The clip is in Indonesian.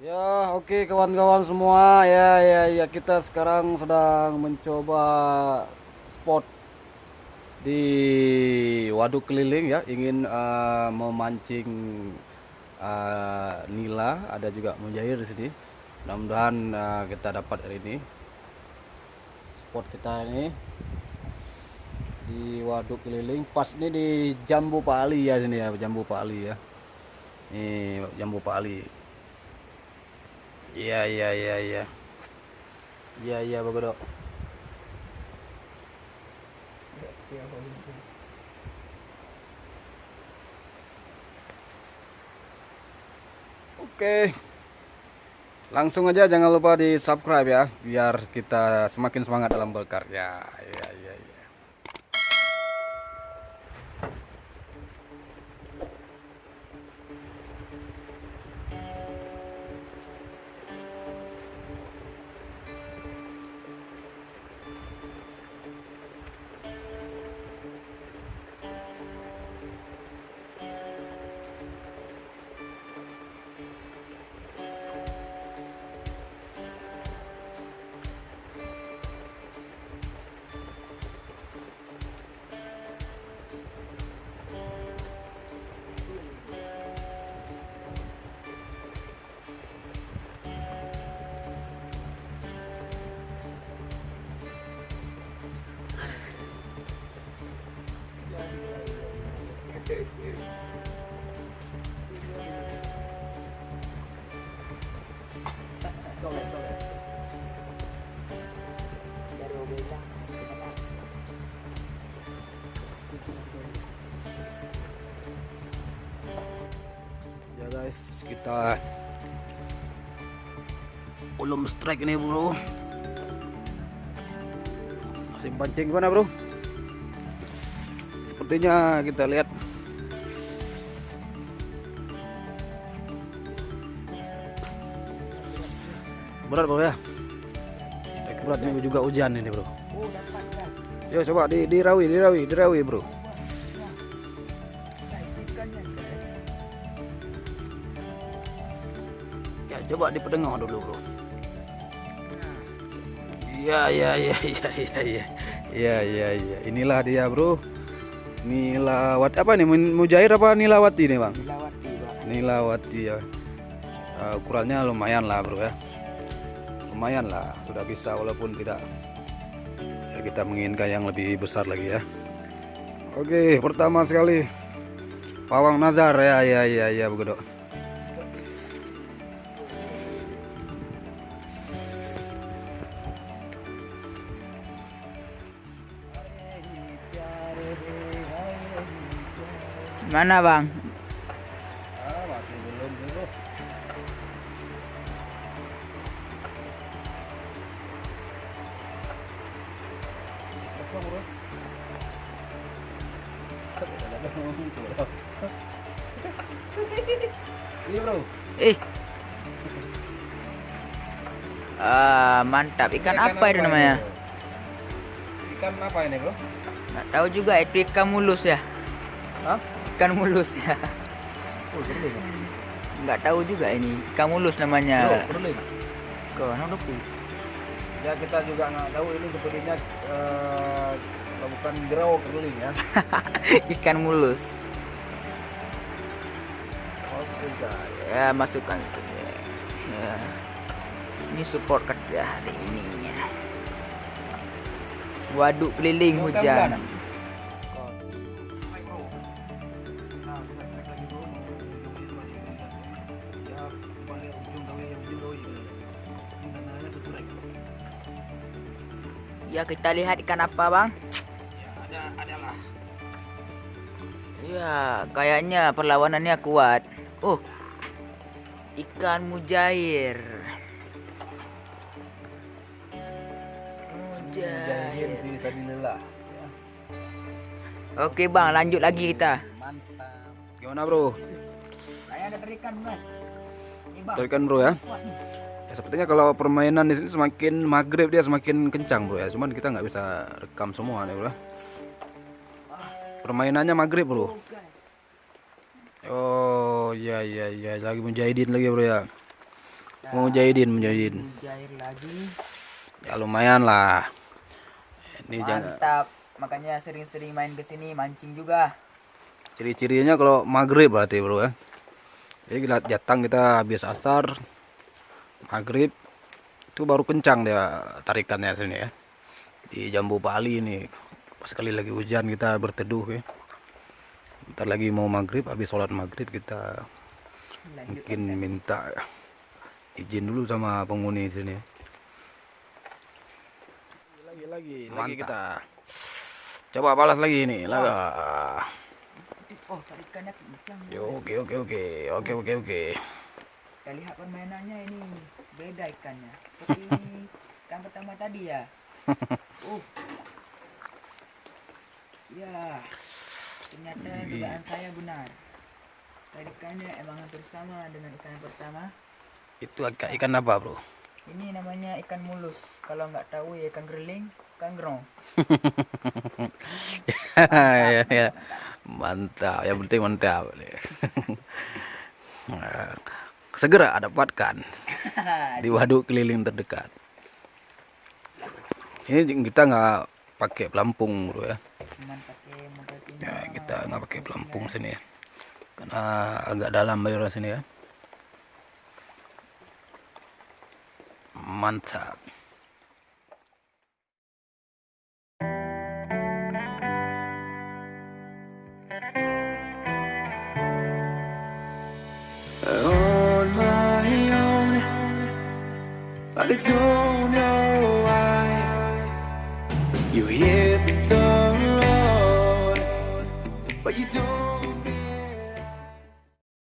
Ya, oke kawan-kawan semua. Ya, kita sekarang sedang mencoba spot di waduk keliling ya, ingin memancing nila, ada juga mujair di sini. Mudah-mudahan kita dapat hari ini. Spot kita ini di waduk keliling, pas ini di Jambu Pali ya sini ya, Jambu Pali ya. Ini Jambu Pali. Iya. Iya, bagus dok. Oke, langsung aja jangan lupa di subscribe ya, biar kita semakin semangat dalam berkarya. Iya. Ya guys, kita belum strike ini bro. Masih pancing gimana bro? Sepertinya kita lihat berat bro ya. Berat ini juga hujan ini bro. Yo coba dirawi bro. Ya coba dipedengah dulu bro. Iya. Inilah dia bro. Nilawati apa nih? Mujair apa nilawati nih bang? Nilawati, Pak. Nilawati ya. Ukurannya lumayan lah bro ya. Lumayan lah, sudah bisa walaupun tidak. Ya kita menginginkan yang lebih besar lagi ya. Oke, pertama sekali pawang nazar ya begitu. Mana bang? Masih belum bro. Kosong bro. Iya bro. Mantap. Ikan apa itu namanya? Ikan apa ini bro? Nggak tahu juga, itu ikan mulus ya. Hah? Ikan mulus ya. Oh, berling. Nggak tahu juga ini. Ikan mulus namanya. Bro, berling. Kau nak Ya kita juga nggak tahu ini sepertinya bukan jerau berling ya. ikan mulus. Oh, tidak. Ya masukkan saja. Ya. Ini support kerja hari ini ya. Waduk keliling hujan. Ya kita lihat ikan apa bang? Ya, adalah. Ya kayaknya perlawanannya kuat. Oh, ikan mujair. Mujair fi sabilillah. Oke bang, lanjut lagi kita. Mantap. Gimana bro? Saya ada terikan mas. Terikan bro ya. Ya, sepertinya kalau permainan di sini semakin maghrib dia semakin kencang bro ya. Cuman kita nggak bisa rekam semua nih bro. Permainannya maghrib bro. Oh iya lagi mujahidin lagi bro ya. Mujahidin. Jair lagi. Ya lumayan lah. Ini jangan. Mantap. Makanya sering-sering main ke sini mancing juga. Ciri-cirinya kalau maghrib berarti bro ya. Jadi kita datang, kita habis asar, maghrib itu baru kencang dia tarikannya sini ya. Di Jambu Bali ini pas sekali lagi hujan kita berteduh ya. Bentar lagi mau maghrib, habis sholat maghrib kita mungkin minta izin dulu sama penghuni sini. Lagi kita coba balas lagi ini laga. Oh, tarikannya kencang. Oke. Kita lihat permainannya ini beda ikannya. Seperti ikan pertama tadi ya. Ya, ternyata dugaan saya benar. Tarikannya emang hampir sama dengan ikan yang pertama. Itu ikan apa bro? Ini namanya ikan mulus. Kalau nggak tahu ya ikan geriling, ikan gerong. Ya. Mantap, yang penting mantap. Segera dapatkan di waduk keliling terdekat. Ini kita nggak pakai pelampung bro ya. Cuman pakai modal Ya kita nggak pakai pelampung sini ya, karena agak dalam bayar sini ya. Mantap. On my own, but I don't know why you hit the road, but you don't.